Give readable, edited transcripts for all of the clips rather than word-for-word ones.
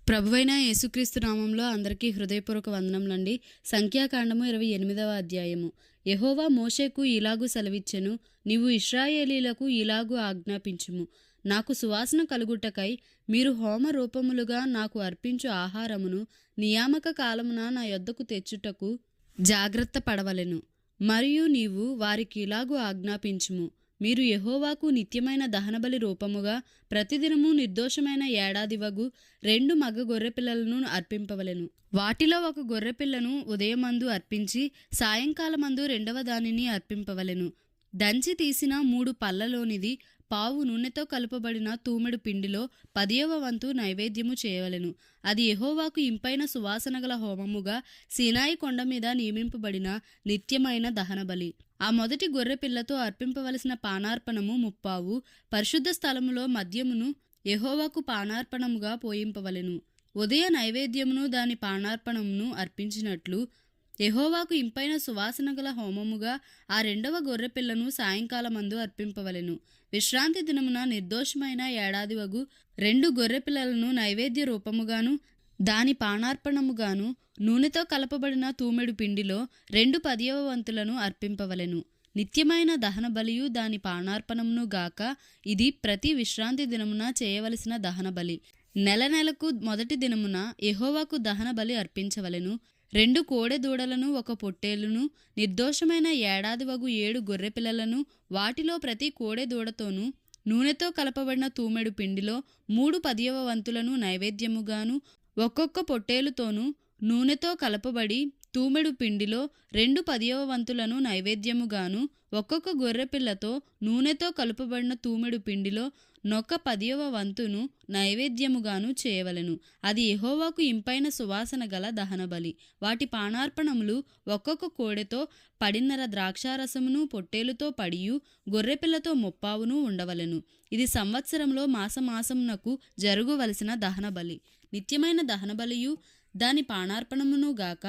ప్రభువైన యేసుక్రీస్తు నామంలో అందరికీ హృదయపూర్వక వందనములండి. సంఖ్యాకాండము 28వ అధ్యాయము. యెహోవా మోషేకు ఇలాగు సెలవిచ్చెను, నీవు ఇశ్రాయేలీలకు ఇలాగు ఆజ్ఞాపించుము, నాకు సువాసన కలుగుటకై మీరు హోమ రూపములుగా నాకు అర్పించు ఆహారమును నియామక కాలమున నా యొద్దకు తెచ్చుటకు జాగ్రత్త పడవలెను. మరియు నీవు వారికి ఇలాగు ఆజ్ఞాపించుము, మీరు యెహోవాకు నిత్యమైన దహనబలి రూపముగా ప్రతిదినము నిర్దోషమైన ఏడాదివగు 2 మగ గొర్రెపిల్లలను అర్పింపవలెను. వాటిలో ఒక గొర్రెపిల్లను ఉదయమందు అర్పించి సాయంకాలమందు రెండవ దానిని అర్పింపవలెను. దంచి తీసిన 3 పళ్ళలోనిది పావు నూనెతో కలుపబడిన తూమెడు పిండిలో 10వ వంతు నైవేద్యము చేయవలెను. అది యెహోవాకు ఇంపైన సువాసన గల హోమముగా సీనాయి కొండ మీద నియమింపబడిన నిత్యమైన దహనబలి. ఆ మొదటి గొర్రెపిల్లతో అర్పింపవలసిన పానార్పణము 30 పరిశుద్ధ స్థలములో మద్యమును యెహోవాకు పానార్పణముగా పోయింపవలెను. ఉదయ నైవేద్యమును దాని పానార్పణమును అర్పించినట్లు యెహోవాకు ఇంపైన సువాసన గల హోమముగా ఆ 2వ గొర్రెపిల్లను సాయంకాలమందు అర్పింపవలెను. విశ్రాంతి దినమున నిర్దోషమైన ఏడాదివగు 2 గొర్రెపిల్లలను నైవేద్య రూపముగాను దాని పానార్పణముగాను నూనెతో కలపబడిన తూమెడు పిండిలో 2 10వ వంతులను అర్పింపవలెను. నిత్యమైన దహన బలియు దాని పానార్పణమును గాక ఇది ప్రతి విశ్రాంతి దినమున చేయవలసిన దహన బలి. నెలకు మొదటి దినమున యెహోవాకు దహన బలి అర్పించవలెను. 2 కోడె దూడలను 1 పొట్టేలును నిర్దోషమైన ఏడాదివగు 7 గొర్రెపిల్లలను వాటిలో ప్రతి కోడె దూడతోనూ నూనెతో కలపబడిన తూమెడు పిండిలో 3 10వ వంతులను నైవేద్యముగాను ఒక్కొక్క పొట్టేలుతోనూ నూనెతో కలపబడి తూమెడు పిండిలో 2 10వ వంతులను నైవేద్యముగాను ఒక్కొక్క గొర్రెపిల్లతో నూనెతో కలుపబడిన తూమెడు పిండిలో 1 10వ వంతును నైవేద్యముగాను చేయవలెను. అది యెహోవాకు ఇంపైన సువాసన గల దహనబలి. వాటి పానార్పణములు ఒక్కొక్క కోడెతో 10 ద్రాక్షారసమును పొట్టేలుతో 10 గొర్రెపిల్లతో 30 ఉండవలెను. ఇది సంవత్సరంలో మాసమునకు జరుగువలసిన దహనబలి. నిత్యమైన దహనబలియు దాని పానార్పణమును గాక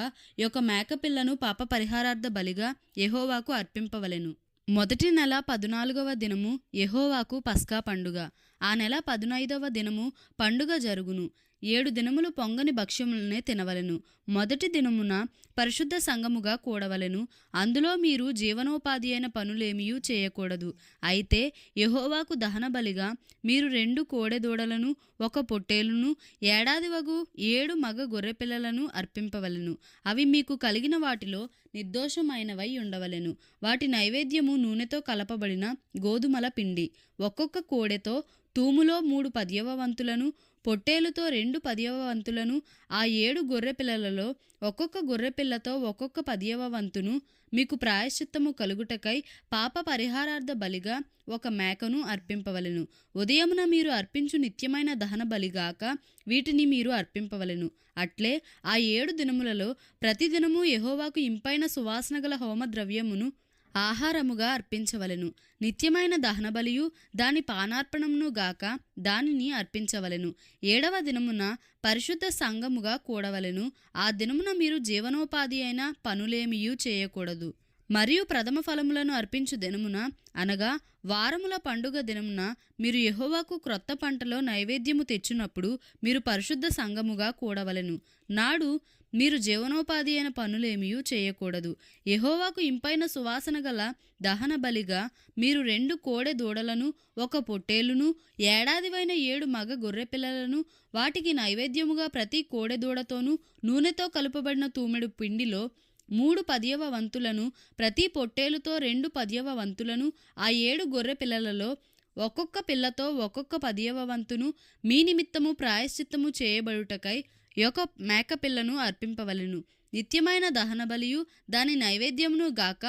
ఒక మేకపిల్లను పాప పరిహారార్థ బలిగా యెహోవాకు అర్పింపవలెను. మొదటి నెల 14వ దినము యెహోవాకు పస్కా పండుగ. ఆ నెల 15వ దినము పండుగ జరుగును. 7 దినములు పొంగని భక్ష్యములనే తినవలెను. మొదటి దినమున పరిశుద్ధ సంఘముగా కూడవలెను. అందులో మీరు జీవనోపాధి అయిన పనులేమియూ చేయకూడదు. అయితే యెహోవాకు దహన బలిగా మీరు 2 కోడె దూడలను 1 పొట్టేలును ఏడాదివగు 7 మగ గొర్రెపిల్లలను అర్పింపవలెను. అవి మీకు కలిగిన వాటిలో నిర్దోషమైనవై ఉండవలెను. వాటి నైవేద్యము నూనెతో కలపబడిన గోధుమల పిండి. ఒక్కొక్క కోడెతో తూములో 3 10వ వంతులను పొట్టేలుతో 2 10వ వంతులను ఆ 7 గొర్రెపిల్లలలో ఒక్కొక్క గొర్రెపిల్లతో ఒక్కొక్క 10వ వంతును మీకు ప్రాయశ్చిత్తము కలుగుటకై పాప పరిహారార్థ బలిగా 1 మేకను అర్పింపవలెను. ఉదయమున మీరు అర్పించు నిత్యమైన దహన బలిగాక వీటిని మీరు అర్పింపవలెను. అట్లే ఆ 7 దినములలో ప్రతిదినము యెహోవాకు ఇంపైన సువాసన గల హోమ ద్రవ్యమును ఆహారముగా అర్పించవలెను. నిత్యమైన దహనబలియు దాని పానార్పణమును గాక దానిని అర్పించవలెను. 7వ దినమున పరిశుద్ధ సంఘముగా కూడవలెను. ఆ దినమున మీరు జీవనోపాధి అయిన పనులేమియూ చేయకూడదు. మరియు ప్రథమ ఫలములను అర్పించు దినమున అనగా వారముల పండుగ దినమున మీరు యెహోవాకు క్రొత్త పంటలో నైవేద్యము తెచ్చినప్పుడు మీరు పరిశుద్ధ సంఘముగా కూడవలెను. నాడు మీరు జీవనోపాధి అయిన పనులేమియూ చేయకూడదు. యెహోవాకు ఇంపైన సువాసన గల దహన బలిగా మీరు 2 కోడె దూడలను 1 పొట్టేలును ఏడాదివైన 7 మగ గొర్రెపిల్లలను వాటికి నైవేద్యముగా ప్రతి కోడె దూడతోనూ నూనెతో కలుపబడిన తూమెడు పిండిలో 3 10వ వంతులను ప్రతి పొట్టేలుతో 2 10వ వంతులను ఆ 7 గొర్రె పిల్లలలో ఒక్కొక్క పిల్లతో ఒక్కొక్క 10వ వంతును మీ నిమిత్తము ప్రాయశ్చిత్తము చేయబడుటకై 1 మేకపిల్లను అర్పింపవలెను. నిత్యమైన దహనబలియు దాని నైవేద్యమును గాక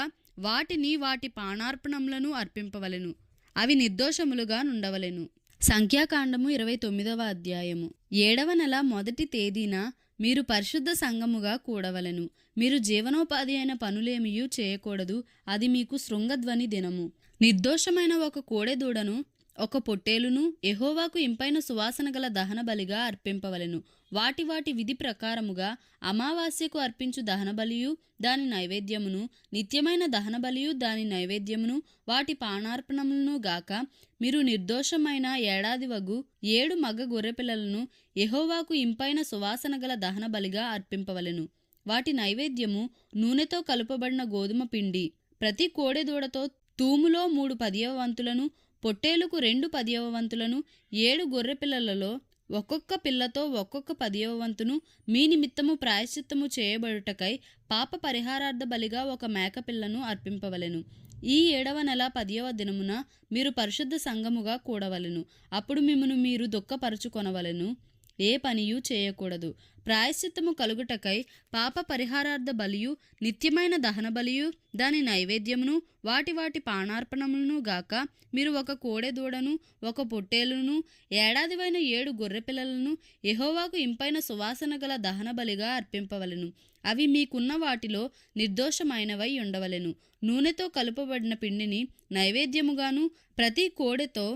వాటిని వాటి పానార్పణములను అర్పింపవలెను. అవి నిర్దోషములుగా నుండవలెను. సంఖ్యాకాండము 29వ అధ్యాయము. 7వ నెల మొదటి తేదీన మీరు పరిశుద్ధ సంఘముగా కూడవలెను. మీరు జీవనోపాధి అయిన పనులేమియూ చేయకూడదు. అది మీకు శృంగధ్వని దినము. నిర్దోషమైన 1 కోడె దూడను ఒక పొట్టేలును యెహోవాకు ఇంపైన సువాసన గల దహన బలిగా అర్పింపవలెను. వాటి వాటి విధి ప్రకారముగా అమావాస్యకు అర్పించు దహనబలియు దాని నైవేద్యమును, నిత్యమైన దహనబలియు దాని నైవేద్యమును, వాటి పానార్పణములను గాక మీరు నిర్దోషమైన ఏడాదివగు 7 మగ గొర్రెపిల్లలను యెహోవాకు ఇంపైన సువాసన గల దహన బలిగా అర్పింపవలెను. వాటి నైవేద్యము నూనెతో కలుపబడిన గోధుమ పిండి. ప్రతి కోడెదూడతో తూములో 3 10వ వంతులను, పొట్టేలుకు 2 10వ వంతులను, 7 గొర్రెపిల్లలలో ఒక్కొక్క పిల్లతో ఒక్కొక్క 10వ వంతును మీ నిమిత్తము ప్రాయశ్చిత్తము చేయబడుటకై పాప పరిహారార్థ బలిగా ఒక మేకపిల్లను అర్పింపవలెను. ఈ 7వ నెల 10వ దినమున మీరు పరిశుద్ధ సంఘముగా కూడవలెను. అప్పుడు మిమ్మును మీరు దుఃఖపరచుకొనవలెను. ఏ పనియూ చేయకూడదు. ప్రాయశ్చిత్తము కలుగుటకై పాప పరిహారార్థ బలియు, నిత్యమైన దహన బలియు దాని నైవేద్యమును, వాటి వాటి పానార్పణములను గాక మీరు ఒక కోడెదూడను, ఒక పొట్టేలును, ఏడాదివైన 7 గొర్రెపిల్లలను యెహోవాకు ఇంపైన సువాసన గల దహన బలిగా అర్పింపవలెను. అవి మీకున్న వాటిలో నిర్దోషమైనవై ఉండవలెను. నూనెతో కలుపబడిన పిండిని నైవేద్యముగాను, ప్రతి కోడెతో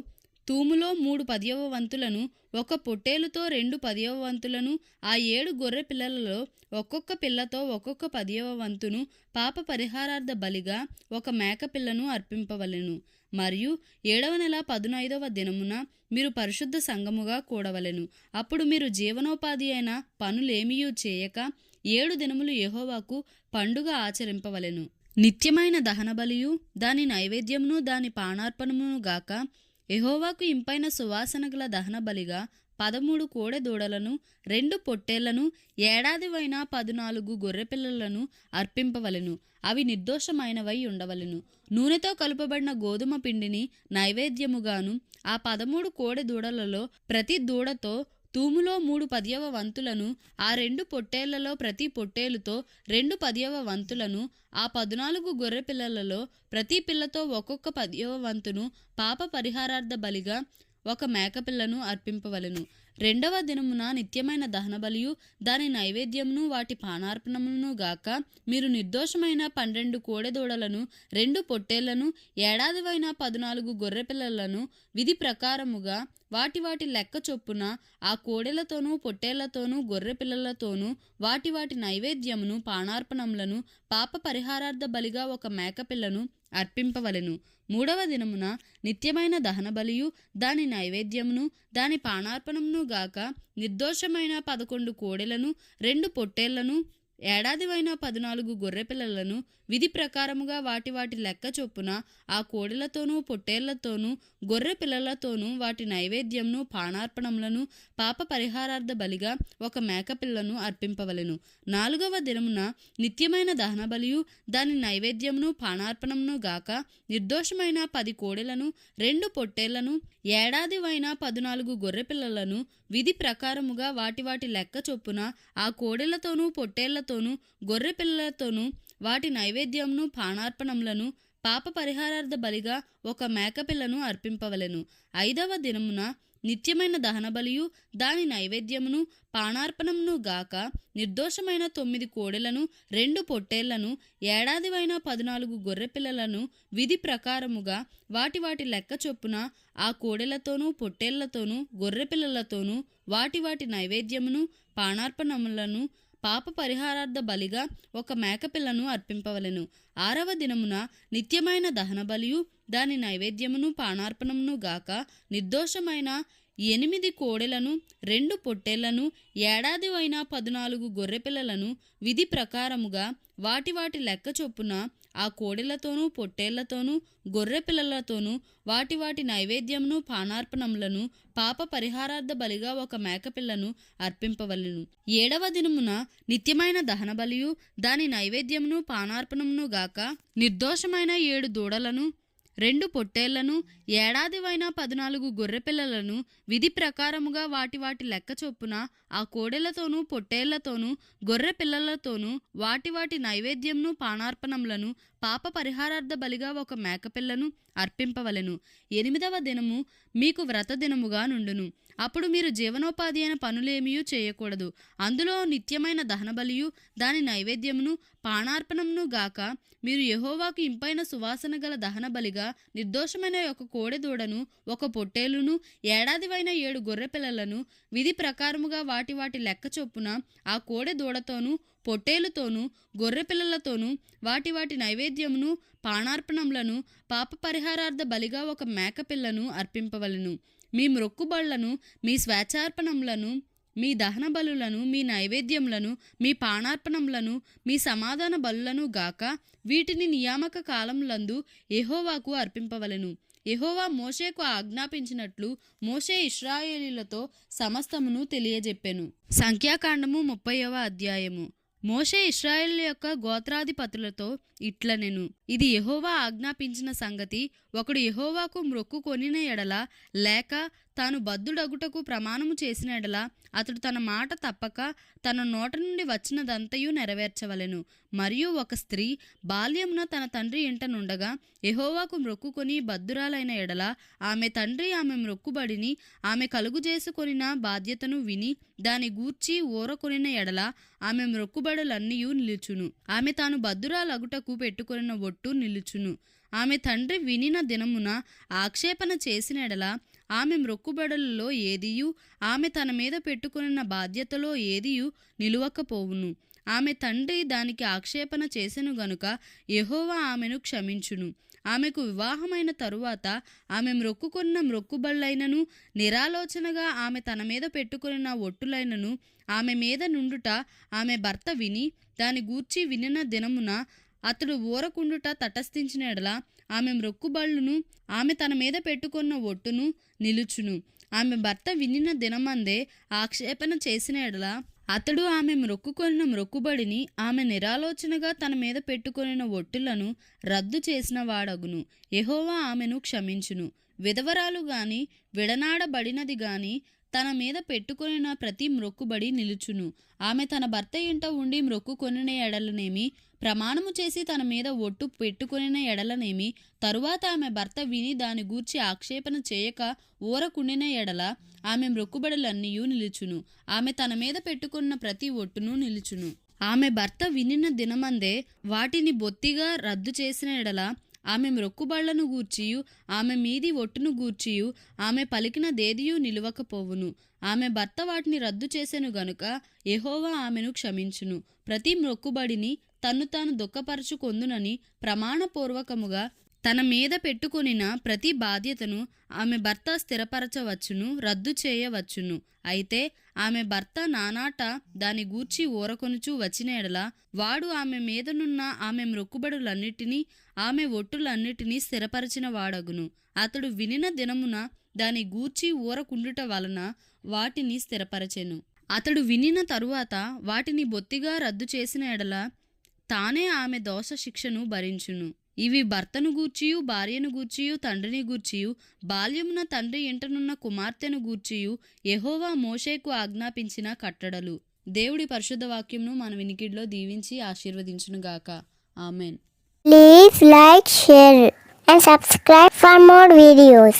తూములో 3 10వ వంతులను, ఒక పొట్టేలుతో 2 10వ వంతులను, ఆ 7 గొర్రె పిల్లలలో ఒక్కొక్క పిల్లతో ఒక్కొక్క 10వ వంతును పాప పరిహారార్థ బలిగా ఒక మేకపిల్లను అర్పింపవలెను. మరియు 7వ నెల 15వ దినమున మీరు పరిశుద్ధ సంఘముగా కూడవలెను. అప్పుడు మీరు జీవనోపాధి అయిన పనులేమియూ చేయక 7 దినములు యెహోవాకు పండుగ ఆచరింపవలెను. నిత్యమైన దహనబలియు దాని నైవేద్యమును దాని పానార్పణమును గాక యెహోవాకు ఇంపైన సువాసన గల దహన బలిగా 13 కోడెదూడలను, 2 పొట్టేళ్లను, ఏడాదివైన 14 గొర్రెపిల్లలను అర్పింపవలెను. అవి నిర్దోషమైనవై ఉండవలెను. నూనెతో కలుపబడిన గోధుమ పిండిని నైవేద్యముగాను, ఆ 13 కోడెదూడలలో ప్రతి దూడతో తూములో 3 10వ వంతులను, ఆ 2 పొట్టేళ్లలో ప్రతి పొట్టేలుతో 2 10వ వంతులను, ఆ 14 గొర్రెపిల్లలలో ప్రతి పిల్లతో ఒక్కొక్క 10వ వంతును పాప పరిహారార్థ బలిగా ఒక మేకపిల్లను అర్పింపవలెను. 2వ దినమున నిత్యమైన దహనబలియు దాని నైవేద్యమును, వాటి పానార్పణములను గాక మీరు నిర్దోషమైన 12 కోడెదూడలను, 2 పొట్టేళ్లను, ఏడాదివైన 14 గొర్రెపిల్లలను విధి ప్రకారముగా వాటి వాటి లెక్క చొప్పున ఆ కోడెలతోనూ పొట్టేళ్లతోనూ గొర్రెపిల్లలతోనూ వాటి వాటి నైవేద్యమును పానార్పణములను పాప పరిహారార్థ బలిగా ఒక మేకపిల్లను అర్పింపవలెను. 3వ దినమున నిత్యమైన దహనబలియు దాని నైవేద్యమును దాని పానార్పణమును గాక నిర్దోషమైన 11 కోడెలను, 2 పొట్టేళ్లను, ఏడాదివైన 14 గొర్రెపిల్లలను విధి ప్రకారముగా వాటి వాటి లెక్క చొప్పున ఆ కోడెలతోనూ పొట్టేళ్లతోనూ గొర్రె పిల్లలతోనూ వాటి నైవేద్యమును పానార్పణములను పాప పరిహారార్థ బలిగా ఒక మేకపిల్లను అర్పింపవలెను. 4వ దినమున నిత్యమైన దహనబలియు దాని నైవేద్యమును పానార్పణమును గాక నిర్దోషమైన 10 కోడెలను, 2 పొట్టేళ్లను, ఏడాదివైన 14 గొర్రెపిల్లలను విధి ప్రకారముగా వాటి వాటి లెక్క చొప్పున ఆ కోడెలతోనూ పొట్టేళ్లతోనూ గొర్రె పిల్లలతోనూ వాటి నైవేద్యమును పానార్పణములను పాప పరిహారార్థ బలిగా ఒక మేకపిల్లను అర్పింపవలెను. 5వ దినమున నిత్యమైన దహనబలియు దాని నైవేద్యమును పానార్పణమును గాక నిర్దోషమైన 9 కోడెలను, 2 పొట్టేళ్లను, ఏడాదివైన 14 గొర్రెపిల్లలను విధి ప్రకారముగా వాటి వాటి లెక్క చొప్పున ఆ కోడెలతోనూ పొట్టేళ్లతోనూ గొర్రెపిల్లలతోనూ వాటి వాటి నైవేద్యమును పానార్పణములను పాప పరిహారార్థ బలిగా ఒక మేకపిల్లను అర్పింపవలెను. 6వ దినమున నిత్యమైన దహనబలియు దాని నైవేద్యమును పానార్పణమును గాక నిర్దోషమైన 8 కోడెలను, 2 పొట్టేళ్లను, ఏడాదివైన 14 గొర్రెపిల్లలను విధి ప్రకారముగా వాటి వాటి లెక్క చొప్పున ఆ కోడెలతోనూ పొట్టేళ్లతోనూ గొర్రె పిల్లలతోనూ వాటి వాటి నైవేద్యమును పానార్పణములను పాప పరిహారార్థ బలిగా ఒక మేకపిల్లను అర్పింపవలెను. 7వ దినమున నిత్యమైన దహనబలియు దాని నైవేద్యమును పానార్పణమును గాక నిర్దోషమైన 7 దూడలను, 2 పొట్టేళ్లను, ఏడాదివైన 14 గొర్రెపిల్లలను విధి ప్రకారముగా వాటి వాటి లెక్క చొప్పున ఆ కోడెలతోనూ పొట్టేళ్లతోనూ గొర్రె పిల్లలతోనూ వాటి వాటి నైవేద్యమును పానార్పణములను పాప పరిహారార్థ బలిగా ఒక మేకపిల్లను అర్పింపవలెను. 8వ దినము మీకు వ్రత దినముగా నుండును. అప్పుడు మీరు జీవనోపాధి అయిన పనులేమీ చేయకూడదు. అందులో నిత్యమైన దహనబలియు దాని నైవేద్యమును పానార్పణమును గాక మీరు యెహోవాకు ఇంపైన సువాసన గల దహన బలిగా నిర్దోషమైన ఒక కోడెదూడను, ఒక పొట్టేలును, ఏడాదివైన 7 గొర్రె పిల్లలను విధి ప్రకారముగా వాటి లెక్క చొప్పున ఆ కోడెదూడతోనూ పొట్టేలుతోనూ గొర్రె పిల్లలతోనూ వాటి నైవేద్యమును పానార్పణములను పాప పరిహారార్థ బలిగా ఒక మేకపిల్లను అర్పింపవలెను. మీ మ్రొక్కుబళ్లను, మీ స్వేచ్ఛార్పణములను, మీ దహన బలులను, మీ నైవేద్యములను, మీ పానార్పణములను, మీ సమాధాన బలులను గాక వీటిని నియామక కాలములందు యెహోవాకు అర్పింపవలెను. యెహోవా మోషేకు ఆజ్ఞాపించినట్లు మోషే ఇశ్రాయేలీయులతో సమస్తమును తెలియజెప్పెను. సంఖ్యాకాండము 30వ అధ్యాయము. మోషే ఇశ్రాయేలు యొక్క గోత్రాధిపతులతో ఇట్లనెను, ఇది యెహోవా ఆజ్ఞాపించిన సంగతి. ఒకడు యెహోవాకు మ్రొక్కుకొనిన ఎడల లేక తాను బద్ధుడగుటకు ప్రమాణము చేసిన ఎడల అతడు తన మాట తప్పక తన నోట నుండి వచ్చినదంతయు నెరవేర్చవలెను. మరియు ఒక స్త్రీ బాల్యమున తన తండ్రి ఇంట నుండగా యెహోవాకు మ్రొక్కుకొని బద్ధురాలైన ఎడల ఆమె తండ్రి ఆమె మ్రొక్కుబడిని ఆమె కలుగు చేసుకొనిన బాధ్యతను విని దాని గూర్చి ఊరకొనిన ఎడల ఆమె మ్రొక్కుబడులన్నీయు నిలుచును. ఆమె తాను బద్ధురాలగుటకు పెట్టుకొనిన ఒట్టు నిలుచును. ఆమె తండ్రి వినిన దినమున ఆక్షేపణ చేసిన ఎడల ఆమె మ్రొక్కుబడులలో ఏదియు ఆమె తన మీద పెట్టుకొనిన బాధ్యతలో ఏదియు నిలువకపోవును. ఆమె తండ్రి దానికి ఆక్షేపణ చేసెను గనుక యెహోవా ఆమెను క్షమించును. ఆమెకు వివాహమైన తరువాత ఆమె మ్రొక్కుకొన్న మ్రొక్కుబళ్ళైనను నిరాలోచనగా ఆమె తన మీద పెట్టుకొనిన ఒట్టులైనను ఆమె మీద నుండుట ఆమె భర్త విని దాని గూర్చి వినిన దినమున అతడు ఊరకుండుట తటస్థించిన ఎడల ఆమె మ్రొక్కుబళ్ళును ఆమె తన మీద పెట్టుకున్న ఒట్టును నిలుచును. ఆమె భర్త వినిన దినమందే ఆక్షేపణ చేసిన ఎడల అతడు ఆమె మ్రొక్కుకొనిన మ్రొక్కుబడిని ఆమె నిరాలోచనగా తన మీద పెట్టుకొనిన ఒట్టులను రద్దు చేసిన వాడగును. యెహోవా ఆమెను క్షమించును. విధవరాలు గాని విడనాడబడినది గాని తన మీద పెట్టుకొనిన ప్రతి మ్రొక్కుబడి నిలుచును. ఆమె తన భర్త ఇంట ఉండి మ్రొక్కుకొనిన ఎడలనేమి ప్రమాణము చేసి తన మీద ఒట్టు పెట్టుకొనిన ఎడలనేమి తరువాత ఆమె భర్త విని దాని గూర్చి ఆక్షేపణ చేయక ఊరకుండిన ఎడల ఆమె మ్రొక్కుబడులన్నీయు నిలుచును. ఆమె తన మీద పెట్టుకున్న ప్రతి ఒట్టును నిలుచును. ఆమె భర్త వినిన దినమందే వాటిని బొత్తిగా రద్దు చేసిన ఎడల ఆమె మ్రొక్కుబళ్లను గూర్చియు ఆమె మీది ఒట్టును గూర్చియు ఆమె పలికిన దేదియు నిలువకపోవును. ఆమె భర్త వాటిని రద్దు చేసెను గనుక యెహోవా ఆమెను క్షమించును. ప్రతి మ్రొక్కుబడిని తన్ను తాను దుఃఖపరచుకొందునని ప్రమాణపూర్వకముగా తన మీద పెట్టుకొనిన ప్రతి బాధ్యతను ఆమె భర్త స్థిరపరచవచ్చును, రద్దు చేయవచ్చును. అయితే ఆమె భర్త నానాట దాని గూర్చి ఊరకొనుచు వచ్చిన ఎడల వాడు ఆమె మీదనున్న ఆమె మ్రొక్కుబడులన్నిటినీ ఆమె ఒట్టులన్నిటినీ స్థిరపరిచిన వాడగును. అతడు వినిన దినమున దాని గూర్చి ఊరకుండుట వలన వాటిని స్థిరపరచెను. అతడు వినిన తరువాత వాటిని బొత్తిగా రద్దు చేసిన ఎడల తానే ఆమె దోష శిక్షను భరించును. ఇవి భర్తను గూర్చియు భార్యను గూర్చియు తండ్రిని గూర్చియు బాల్యమున తండ్రి ఇంటనున్న కుమార్తెను గూర్చియు యెహోవా మోషేకు ఆజ్ఞాపించిన కట్టడలు. దేవుడి పరిశుద్ధ వాక్యంను మన వినికిడిలో దీవించి ఆశీర్వదించునుగాక. Amen. Please like, share and subscribe for more videos.